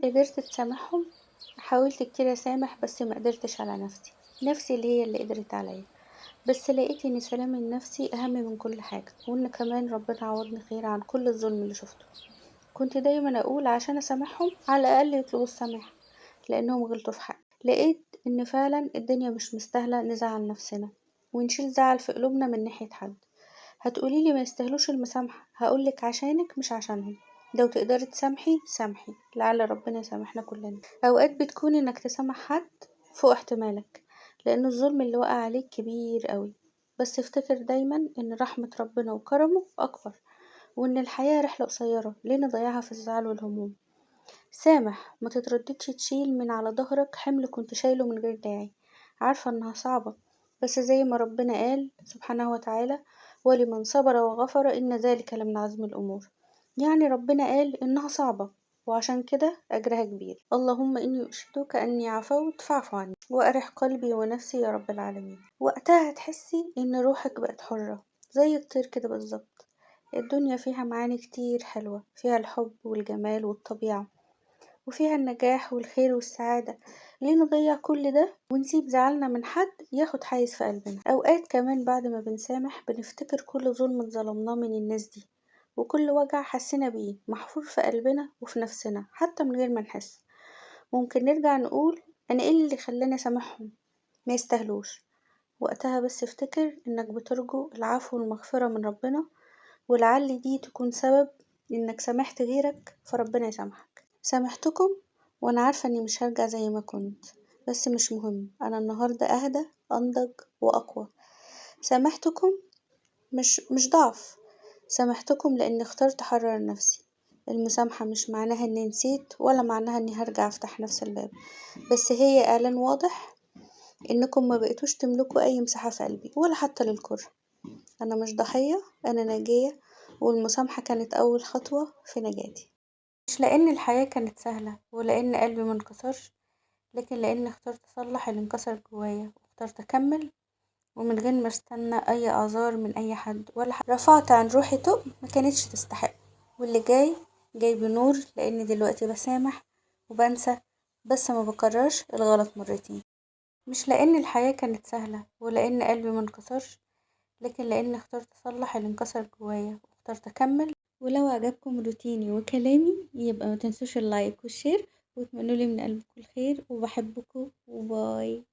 قدرت تسامحهم؟ حاولت كتير أسامح بس ما قدرتش على نفسي اللي هي اللي قدرت عليا. بس لقيت إن سلام النفسي أهم من كل حاجة، وإن كمان ربنا عوضني خير عن كل الظلم اللي شفته. كنت دايما أقول عشان أسامحهم على الأقل يطلبوا السماح لأنهم غلطوا في حقي. لقيت إن فعلا الدنيا مش مستاهلة نزعل نفسنا ونشيل زعل في قلوبنا من ناحية حد. هتقوليلي ما يستاهلوش المسامحة، هقولك عشانك مش عشانهم. لو تقدري تسامحي سامحي، لعل ربنا يسامحنا كلنا. أوقات بتكون إنك تسامح حد فوق احتمالك، لأن الظلم اللي وقع عليك كبير قوي. بس افتكر دايما إن رحمة ربنا وكرمه أكبر، وإن الحياة رحلة قصيرة ليه نضيعها في الزعل والهموم. سامح، ما تترددش تشيل من على ظهرك حمل كنت شايله من غير داعي. عارفة إنها صعبة، بس زي ما ربنا قال سبحانه وتعالى: ولمن صبر وغفر إن ذلك لمن عزم الأمور. يعني ربنا قال إنها صعبة، وعشان كده أجرها كبير. اللهم إني أشهدك أني عفوت فاعف عني وأرح قلبي ونفسي يا رب العالمين. وقتها هتحسي إن روحك بقت حرة زي الطير كده بالظبط. الدنيا فيها معاني كتير حلوة، فيها الحب والجمال والطبيعة، وفيها النجاح والخير والسعادة. ليه نضيع كل ده ونسيب زعلنا من حد ياخد حيز في قلبنا؟ أوقات كمان بعد ما بنسامح بنفتكر كل ظلم اتظلمناه من الناس دي، وكل وجع حسينا بيه محفور في قلبنا وفي نفسنا حتى من غير ما نحس. ممكن نرجع نقول: أنا إيه اللي خلاني أسامحهم؟ ما يستاهلوش. وقتها بس افتكر إنك بترجو العفو والمغفرة من ربنا، ولعل دي تكون سبب إنك سامحت غيرك فربنا يسامحك. سامحتكم وأنا عارفة إني مش هرجع زي ما كنت، بس مش مهم، أنا النهاردة أهدى أنضج وأقوى. سامحتكم مش ضعف، سامحتكم لأني اخترت أحرر نفسي. المسامحة مش معناها إني نسيت ولا معناها إني هرجع أفتح نفس الباب، بس هي إعلان واضح إنكم ما بقيتوش تملكوا أي مساحة في قلبي ولا حتى للكره. أنا مش ضحية، أنا ناجية، والمسامحة كانت أول خطوة في نجاتي. مش لأن الحياة كانت سهلة ولأن قلبي منكسرش، لكن لأني اخترت أصلح اللي انكسر جوايا، واخترت أكمل ومن غير ما استنى أي إعذار من أي حد ولا حد. رفعت عن روحي تقل ما كانتش تستحق، واللي جاي جاي بنور، لأني دلوقتي بسامح وبنسى، بس ما بكررش الغلط مرتين. مش لأن الحياة كانت سهلة ولأن قلبي منكسرش، لكن لأني اخترت أصلح اللي انكسر جوايا واخترت أكمل. ولو عجبكم روتيني وكلامي يبقى متنسوش اللايك والشير، وتمنولي من قلبكم الخير، وبحبكم وباي.